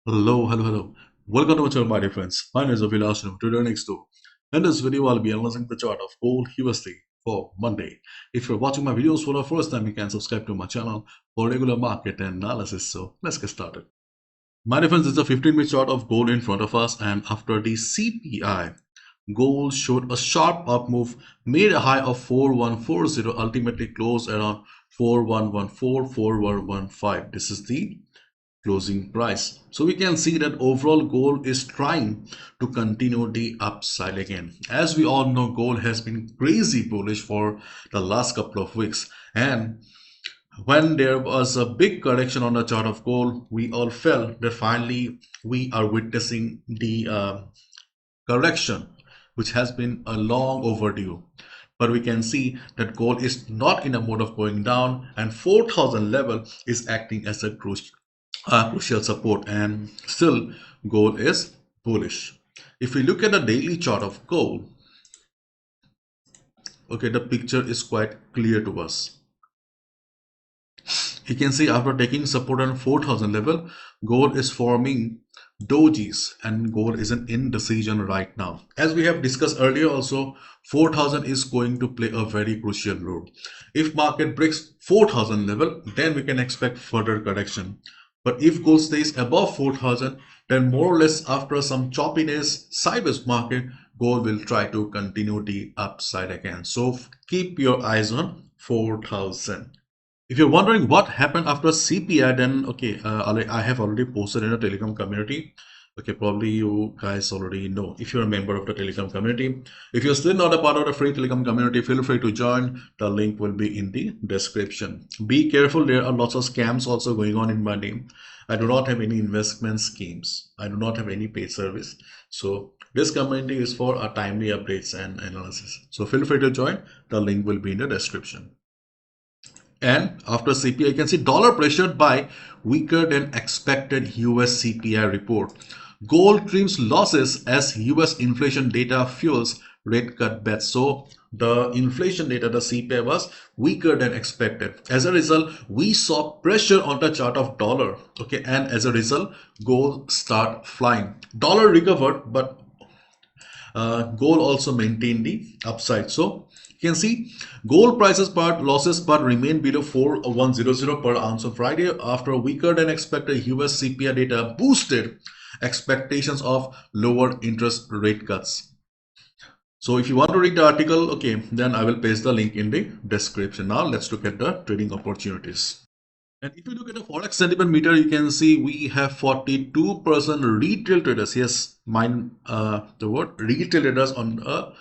Hello. Welcome to my channel, my dear friends. My name is ABHILASH and today next door. In this video, I'll be analyzing the chart of gold USD for Monday. If you're watching my videos for the first time, you can subscribe to my channel for regular market analysis. So let's get started. My dear friends, this is a 15-minute chart of gold in front of us, and after the CPI, gold showed a sharp up move, made a high of 4140, ultimately closed around 4114, 4115. This is the closing price. So we can see that overall gold is trying to continue the upside again. As we all know, gold has been crazy bullish for the last couple of weeks, and when there was a big correction on the chart of gold, we all felt that finally we are witnessing the correction which has been a long overdue. But we can see that gold is not in a mode of going down, and 4000 level is acting as a crucial support, and still gold is bullish. If we look at the daily chart of gold, okay, the picture is quite clear to us. You can see after taking support on 4000 level, gold is forming dojis and gold is an indecision right now. As we have discussed earlier also, 4000 is going to play a very crucial role. If market breaks 4000 level, then we can expect further correction. But if gold stays above 4000, then more or less after some choppiness, sideways market, gold will try to continue the upside again. So keep your eyes on 4000. If you're wondering what happened after CPI, then okay, I have already posted in a Telegram community. Okay, probably you guys already know if you're a member of the Telegram community. If you're still not a part of the free Telegram community, feel free to join. The link will be in the description. Be careful, there are lots of scams also going on in my name. I do not have any investment schemes. I do not have any paid service. So this community is for timely updates and analysis. So feel free to join. The link will be in the description. And after CPI, you can see dollar pressured by weaker than expected US CPI report. Gold trims losses as US inflation data fuels rate cut bets. So the inflation data, the CPI, was weaker than expected. As a result, we saw pressure on the chart of dollar. Okay, and as a result, gold start flying. Dollar recovered, but gold also maintained the upside. So you can see gold prices part losses but remain below 4100 per ounce on Friday after weaker than expected US CPI data boosted expectations of lower interest rate cuts. So if you want to read the article, okay, then I will paste the link in the description. Now let's look at the trading opportunities. And if you look at the Forex sentiment meter, you can see we have 42% retail traders. Yes, mind the word retail traders on a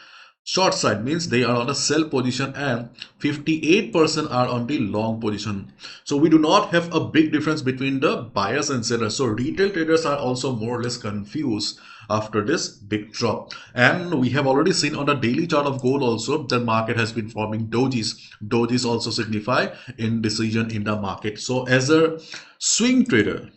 short side, means they are on a sell position, and 58% are on the long position. So we do not have a big difference between the buyers and sellers. So retail traders are also more or less confused after this big drop. And we have already seen on the daily chart of gold also the market has been forming dojis. Dojis also signify indecision in the market. So as a swing trader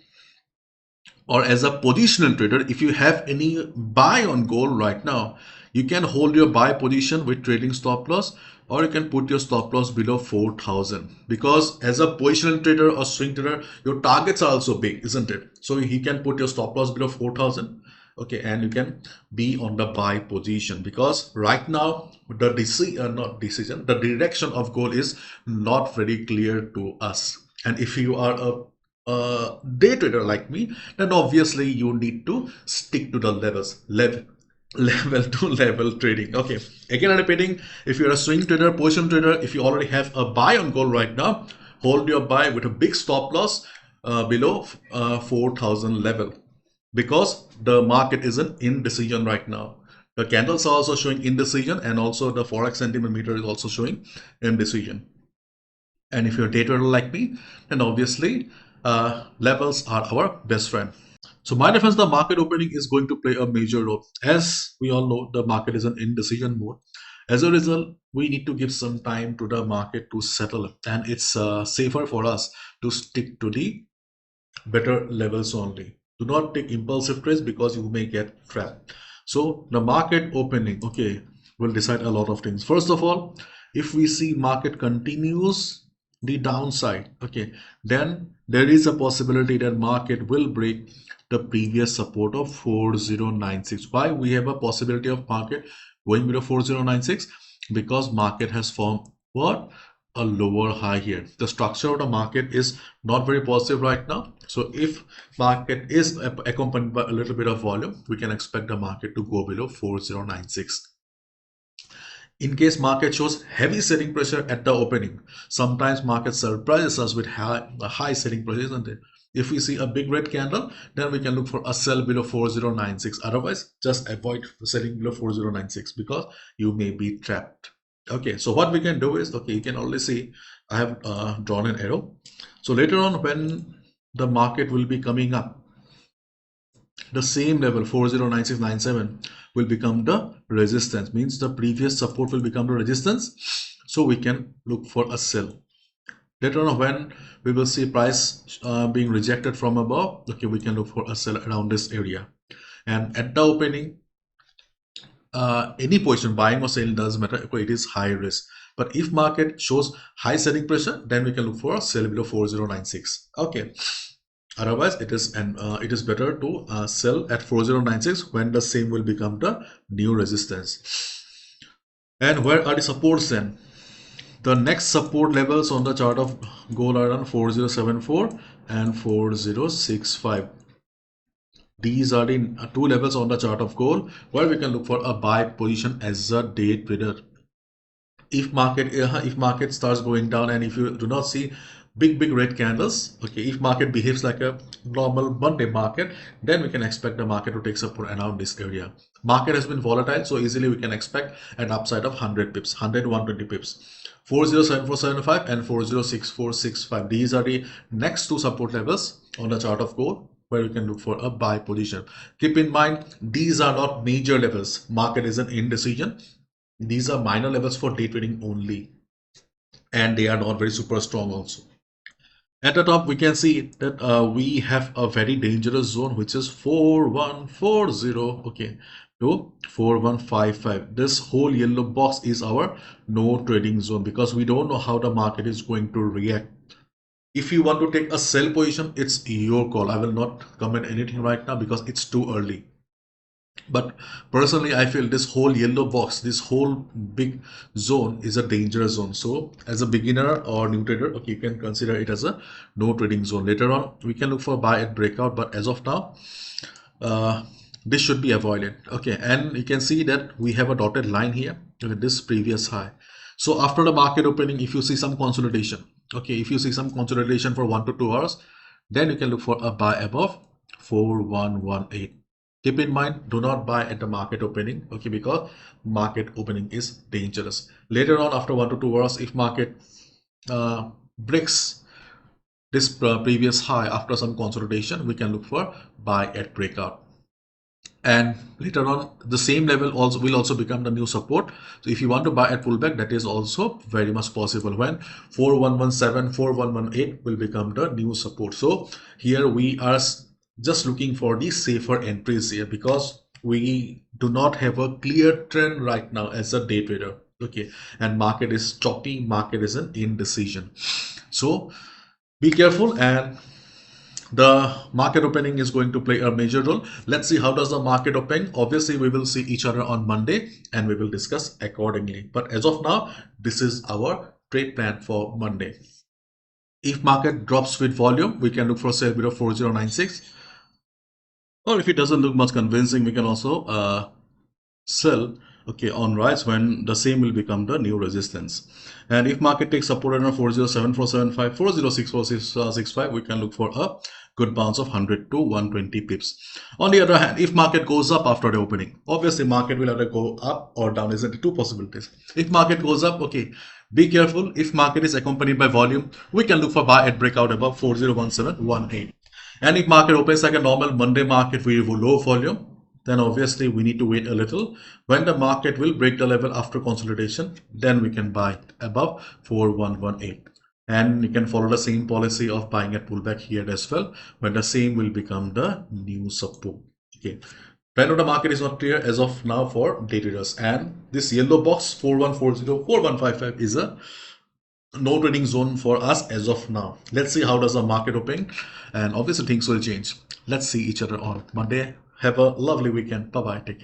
or as a positional trader, if you have any buy on gold right now, you can hold your buy position with trading stop loss, or you can put your stop loss below 4000, because as a positional trader or swing trader, your targets are also big, isn't it? So you can put your stop loss below 4000. Okay, and you can be on the buy position, because right now the the direction of gold is not very clear to us. And if you are a day trader like me, then obviously you need to stick to the level to level trading. Okay, again I'm repeating, if you're a swing trader, position trader, if you already have a buy on gold right now, hold your buy with a big stop loss below 4000 level, because the market is in indecision right now. The candles are also showing indecision, and also the Forex sentiment meter is also showing indecision. And if you're a day trader like me, then obviously levels are our best friend. So my defense, the market opening is going to play a major role. As we all know, the market is in indecision mode. As a result, we need to give some time to the market to settle, and it's safer for us to stick to the better levels only. Do not take impulsive trades because you may get trapped. So the market opening, okay, will decide a lot of things. First of all, if we see market continues the downside, okay, then there is a possibility that market will break the previous support of 4096. Why we have a possibility of market going below 4096? Because market has formed what? A lower high here. The structure of the market is not very positive right now. So if market is accompanied by a little bit of volume, we can expect the market to go below 4096. In case market shows heavy selling pressure at the opening, sometimes market surprises us with high selling pressure, and if we see a big red candle, then we can look for a sell below 4096. Otherwise, just avoid selling below 4096 because you may be trapped. Okay, so what we can do is, okay, you can already see I have drawn an arrow. So later on, when the market will be coming up, the same level 409697 will become the resistance, means the previous support will become the resistance, so we can look for a sell. Later on, when we will see price being rejected from above, okay, we can look for a sell around this area. And at the opening, any position buying or selling doesn't matter, it is high risk. But if market shows high selling pressure, then we can look for a sell below 4096. Okay, otherwise it is better to sell at 4096 when the same will become the new resistance. And where are the supports then? The next support levels on the chart of gold are around 4074 and 4065. These are the two levels on the chart of gold where we can look for a buy position as a day trader. If market starts going down, and if you do not see big red candles, okay, if market behaves like a normal Monday market, then we can expect the market to take support around this area. Market has been volatile, so easily we can expect an upside of 100 pips, 100 120 pips. 407475 and 406465. These are the next two support levels on the chart of gold where we can look for a buy position. Keep in mind, these are not major levels. Market is an indecision. These are minor levels for day trading only, and they are not very super strong also. At the top, we can see that we have a very dangerous zone, which is 4140, okay, to 4155. This whole yellow box is our no trading zone because we don't know how the market is going to react. If you want to take a sell position, it's your call. I will not comment anything right now because it's too early. But personally, I feel this whole yellow box, this whole big zone is a dangerous zone. So as a beginner or new trader, okay, you can consider it as a no trading zone. Later on, we can look for buy at breakout, but as of now, this should be avoided. Okay, and you can see that we have a dotted line here with this previous high. So after the market opening, if you see some consolidation, okay, if you see some consolidation for 1 to 2 hours, then you can look for a buy above 4118. Keep in mind, do not buy at the market opening, okay, because market opening is dangerous. Later on, after 1 to 2 hours, if market breaks this previous high after some consolidation, we can look for buy at breakout. And later on, the same level will also become the new support. So if you want to buy at pullback, that is also very much possible when 4117, 4118 will become the new support. So here we are just looking for the safer entries here because we do not have a clear trend right now as a day trader, okay, and market is choppy, market is an indecision. So be careful, and the market opening is going to play a major role. Let's see how does the market open. Obviously we will see each other on Monday and we will discuss accordingly, but as of now, this is our trade plan for Monday. If market drops with volume, we can look for sell below 4096. Or if it doesn't look much convincing, we can also sell, okay, on rise when the same will become the new resistance. And if market takes support around 407475, 406465, we can look for a good bounce of 100 to 120 pips. On the other hand, if market goes up after the opening, obviously market will either go up or down. Is it two possibilities? If market goes up, okay, be careful. If market is accompanied by volume, we can look for buy at breakout above 401718. And if market opens like a normal Monday market with low volume, then obviously we need to wait a little. When the market will break the level after consolidation, then we can buy above 4118. And you can follow the same policy of buying at pullback here as well, when the same will become the new support. Okay. Trend of the market is not clear as of now for day traders. And this yellow box 4140, 4155 is a no trading zone for us as of now. Let's see how does the market open, and obviously things will change. Let's see each other on Monday. Have a lovely weekend. Bye bye. Take care.